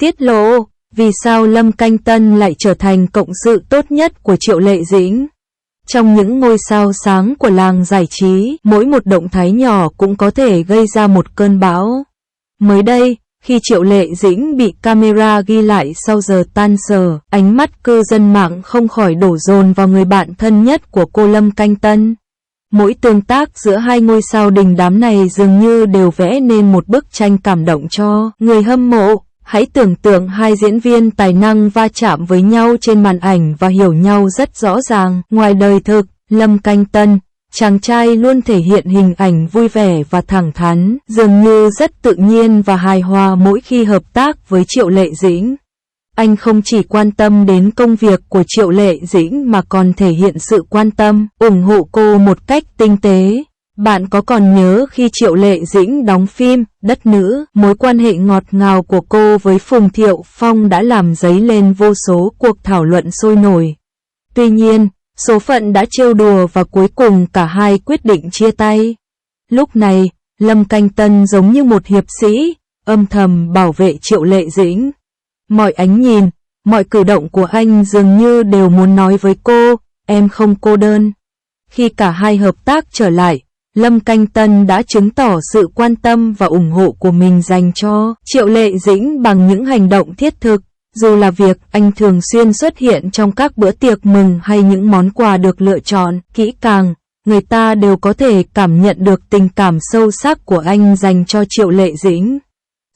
tiết lộ vì sao Lâm Canh Tân lại trở thành cộng sự tốt nhất của Triệu Lệ Dĩnh. Trong những ngôi sao sáng của làng giải trí, mỗi một động thái nhỏ cũng có thể gây ra một cơn bão. Mới đây, khi Triệu Lệ Dĩnh bị camera ghi lại sau giờ tan sở, ánh mắt cư dân mạng không khỏi đổ dồn vào người bạn thân nhất của cô Lâm Canh Tân. Mỗi tương tác giữa hai ngôi sao đình đám này dường như đều vẽ nên một bức tranh cảm động cho người hâm mộ. Hãy tưởng tượng hai diễn viên tài năng va chạm với nhau trên màn ảnh và hiểu nhau rất rõ ràng. Ngoài đời thực, Lâm Canh Tân, chàng trai luôn thể hiện hình ảnh vui vẻ và thẳng thắn, dường như rất tự nhiên và hài hòa mỗi khi hợp tác với Triệu Lệ Dĩnh. Anh không chỉ quan tâm đến công việc của Triệu Lệ Dĩnh mà còn thể hiện sự quan tâm, ủng hộ cô một cách tinh tế. Bạn có còn nhớ khi Triệu Lệ Dĩnh đóng phim Đất Nữ, mối quan hệ ngọt ngào của cô với Phùng Thiệu Phong đã làm dấy lên vô số cuộc thảo luận sôi nổi. Tuy nhiên, số phận đã trêu đùa và cuối cùng cả hai quyết định chia tay. Lúc này, Lâm Canh Tân giống như một hiệp sĩ, âm thầm bảo vệ Triệu Lệ Dĩnh. Mọi ánh nhìn, mọi cử động của anh dường như đều muốn nói với cô, em không cô đơn. Khi cả hai hợp tác trở lại, Lâm Canh Tân đã chứng tỏ sự quan tâm và ủng hộ của mình dành cho Triệu Lệ Dĩnh bằng những hành động thiết thực. Dù là việc anh thường xuyên xuất hiện trong các bữa tiệc mừng hay những món quà được lựa chọn kỹ càng, người ta đều có thể cảm nhận được tình cảm sâu sắc của anh dành cho Triệu Lệ Dĩnh.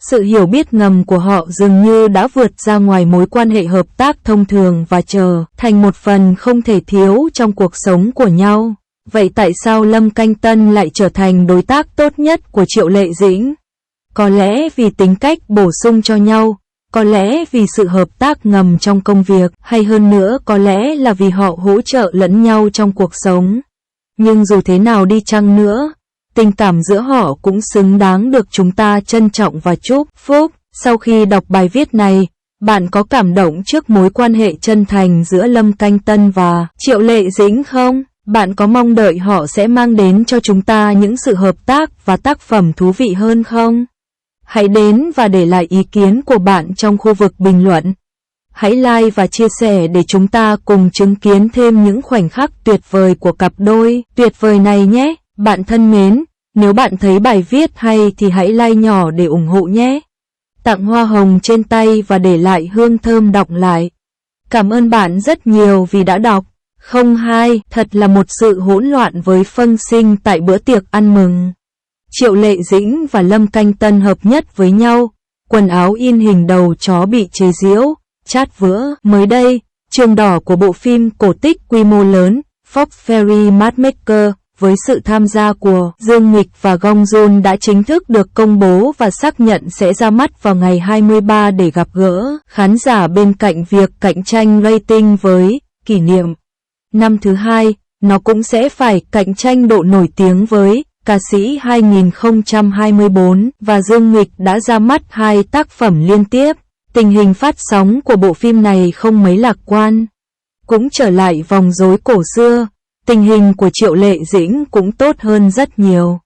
Sự hiểu biết ngầm của họ dường như đã vượt ra ngoài mối quan hệ hợp tác thông thường và trở thành một phần không thể thiếu trong cuộc sống của nhau. Vậy tại sao Lâm Canh Tân lại trở thành đối tác tốt nhất của Triệu Lệ Dĩnh? Có lẽ vì tính cách bổ sung cho nhau, có lẽ vì sự hợp tác ngầm trong công việc, hay hơn nữa có lẽ là vì họ hỗ trợ lẫn nhau trong cuộc sống. Nhưng dù thế nào đi chăng nữa, tình cảm giữa họ cũng xứng đáng được chúng ta trân trọng và chúc phúc. Sau khi đọc bài viết này, bạn có cảm động trước mối quan hệ chân thành giữa Lâm Canh Tân và Triệu Lệ Dĩnh không? Bạn có mong đợi họ sẽ mang đến cho chúng ta những sự hợp tác và tác phẩm thú vị hơn không? Hãy đến và để lại ý kiến của bạn trong khu vực bình luận. Hãy like và chia sẻ để chúng ta cùng chứng kiến thêm những khoảnh khắc tuyệt vời của cặp đôi tuyệt vời này nhé. Bạn thân mến, nếu bạn thấy bài viết hay thì hãy like nhỏ để ủng hộ nhé. Tặng hoa hồng trên tay và để lại hương thơm đọng lại. Cảm ơn bạn rất nhiều vì đã đọc. 02. Thật là một sự hỗn loạn với phân sinh tại bữa tiệc ăn mừng. Triệu Lệ Dĩnh và Lâm Canh Tân hợp nhất với nhau, quần áo in hình đầu chó bị chế giễu, chát vữa. Mới đây, trường đỏ của bộ phim cổ tích quy mô lớn, Fox Ferry Matchmaker, với sự tham gia của Dương Nghịch và Gong Jun đã chính thức được công bố và xác nhận sẽ ra mắt vào ngày 23 để gặp gỡ khán giả bên cạnh việc cạnh tranh rating với Kỷ Niệm. Năm thứ hai, nó cũng sẽ phải cạnh tranh độ nổi tiếng với Ca sĩ 2024 và Dương Nghịch đã ra mắt 2 tác phẩm liên tiếp. Tình hình phát sóng của bộ phim này không mấy lạc quan. Cũng trở lại vòng rối cổ xưa, tình hình của Triệu Lệ Dĩnh cũng tốt hơn rất nhiều.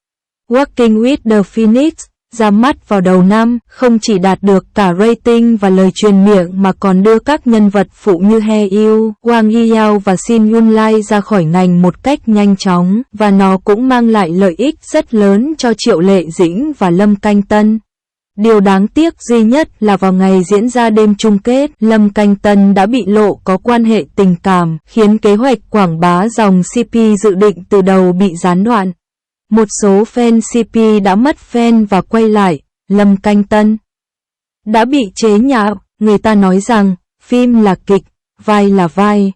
Walking with the Phoenix ra mắt vào đầu năm, không chỉ đạt được cả rating và lời truyền miệng mà còn đưa các nhân vật phụ như Hye Yoo, Wang Yeo và Shin Yun Lai ra khỏi ngành một cách nhanh chóng, và nó cũng mang lại lợi ích rất lớn cho Triệu Lệ Dĩnh và Lâm Canh Tân. Điều đáng tiếc duy nhất là vào ngày diễn ra đêm chung kết, Lâm Canh Tân đã bị lộ có quan hệ tình cảm, khiến kế hoạch quảng bá dòng CP dự định từ đầu bị gián đoạn. Một số fan CP đã mất fan và quay lại, Lâm Canh Tân đã bị chế nhạo, người ta nói rằng, phim là kịch, vai là vai.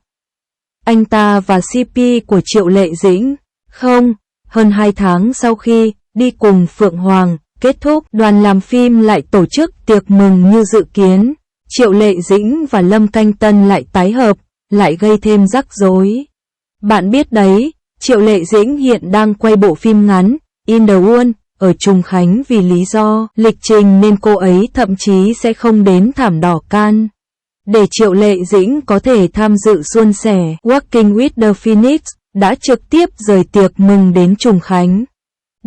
Anh ta và CP của Triệu Lệ Dĩnh, không, hơn 2 tháng sau khi đi cùng Phượng Hoàng kết thúc, đoàn làm phim lại tổ chức tiệc mừng như dự kiến. Triệu Lệ Dĩnh và Lâm Canh Tân lại tái hợp, lại gây thêm rắc rối. Bạn biết đấy, Triệu Lệ Dĩnh hiện đang quay bộ phim ngắn In the World ở Trùng Khánh vì lý do lịch trình nên cô ấy thậm chí sẽ không đến thảm đỏ Cannes. Để Triệu Lệ Dĩnh có thể tham dự suôn sẻ Walking with the Phoenix, đã trực tiếp rời tiệc mừng đến Trùng Khánh.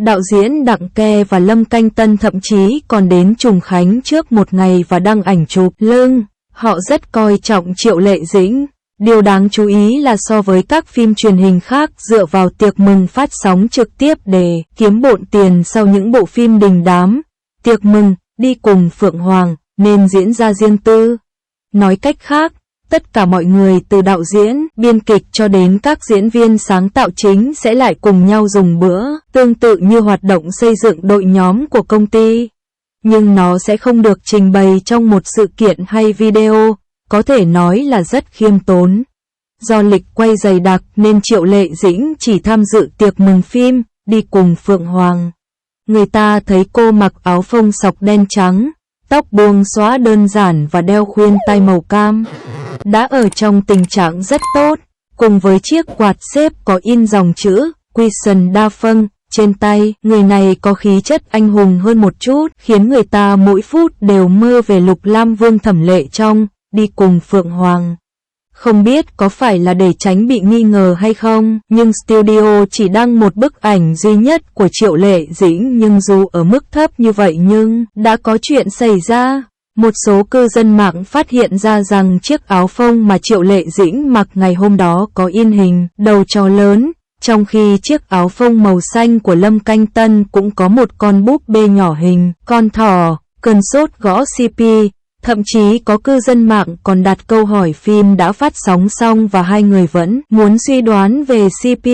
Đạo diễn Đặng Ke và Lâm Canh Tân thậm chí còn đến Trùng Khánh trước một ngày và đăng ảnh chụp lưng. Họ rất coi trọng Triệu Lệ Dĩnh. Điều đáng chú ý là so với các phim truyền hình khác dựa vào tiệc mừng phát sóng trực tiếp để kiếm bộn tiền sau những bộ phim đình đám, tiệc mừng, đi cùng Phượng Hoàng, nên diễn ra riêng tư. Nói cách khác, tất cả mọi người từ đạo diễn, biên kịch cho đến các diễn viên sáng tạo chính sẽ lại cùng nhau dùng bữa, tương tự như hoạt động xây dựng đội nhóm của công ty. Nhưng nó sẽ không được trình bày trong một sự kiện hay video, có thể nói là rất khiêm tốn. Do lịch quay dày đặc nên Triệu Lệ Dĩnh chỉ tham dự tiệc mừng phim, đi cùng Phượng Hoàng. Người ta thấy cô mặc áo phông sọc đen trắng, tóc buông xõa đơn giản và đeo khuyên tai màu cam. Đã ở trong tình trạng rất tốt, cùng với chiếc quạt xếp có in dòng chữ Quison Da Feng trên tay. Người này có khí chất anh hùng hơn một chút, khiến người ta mỗi phút đều mơ về Lục Lam Vương Thẩm Lệ trong Đi cùng Phượng Hoàng. Không biết có phải là để tránh bị nghi ngờ hay không, nhưng studio chỉ đăng một bức ảnh duy nhất của Triệu Lệ Dĩnh, nhưng dù ở mức thấp như vậy nhưng đã có chuyện xảy ra. Một số cư dân mạng phát hiện ra rằng chiếc áo phông mà Triệu Lệ Dĩnh mặc ngày hôm đó có in hình đầu chó lớn, trong khi chiếc áo phông màu xanh của Lâm Canh Tân cũng có một con búp bê nhỏ hình con thỏ. Cơn sốt gõ CP. Thậm chí có cư dân mạng còn đặt câu hỏi phim đã phát sóng xong và hai người vẫn muốn suy đoán về CP.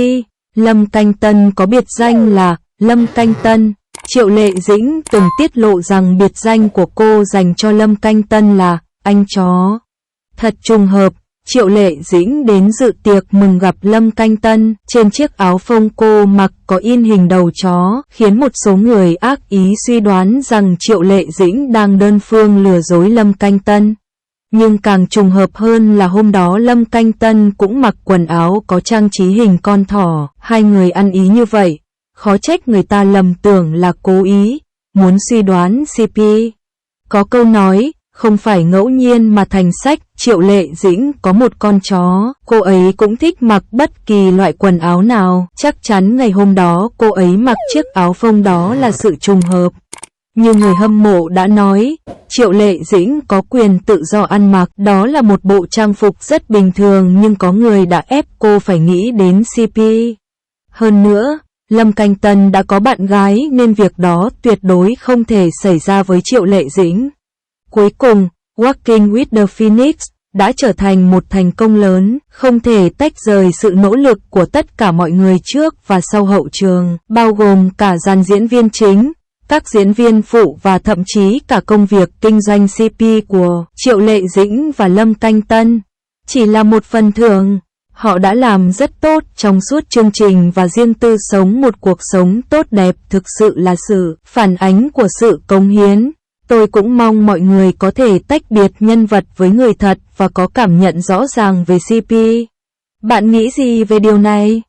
Lâm Canh Tân có biệt danh là Lâm Canh Tân. Triệu Lệ Dĩnh từng tiết lộ rằng biệt danh của cô dành cho Lâm Canh Tân là anh chó. Thật trùng hợp, Triệu Lệ Dĩnh đến dự tiệc mừng gặp Lâm Canh Tân. Trên chiếc áo phông cô mặc có in hình đầu chó, khiến một số người ác ý suy đoán rằng Triệu Lệ Dĩnh đang đơn phương lừa dối Lâm Canh Tân. Nhưng càng trùng hợp hơn là hôm đó Lâm Canh Tân cũng mặc quần áo có trang trí hình con thỏ. Hai người ăn ý như vậy, khó trách người ta lầm tưởng là cố ý, muốn suy đoán CP. Có câu nói, không phải ngẫu nhiên mà thành sách. Triệu Lệ Dĩnh có một con chó, cô ấy cũng thích mặc bất kỳ loại quần áo nào, chắc chắn ngày hôm đó cô ấy mặc chiếc áo phông đó là sự trùng hợp. Như người hâm mộ đã nói, Triệu Lệ Dĩnh có quyền tự do ăn mặc, đó là một bộ trang phục rất bình thường, nhưng có người đã ép cô phải nghĩ đến CP. Hơn nữa, Lâm Canh Tân đã có bạn gái nên việc đó tuyệt đối không thể xảy ra với Triệu Lệ Dĩnh. Cuối cùng, Walking with the Phoenix đã trở thành một thành công lớn, không thể tách rời sự nỗ lực của tất cả mọi người trước và sau hậu trường, bao gồm cả dàn diễn viên chính, các diễn viên phụ và thậm chí cả công việc kinh doanh CP của Triệu Lệ Dĩnh và Lâm Canh Tân. Chỉ là một phần thưởng, họ đã làm rất tốt trong suốt chương trình và riêng tư sống một cuộc sống tốt đẹp thực sự là sự phản ánh của sự cống hiến. Tôi cũng mong mọi người có thể tách biệt nhân vật với người thật và có cảm nhận rõ ràng về CP. Bạn nghĩ gì về điều này?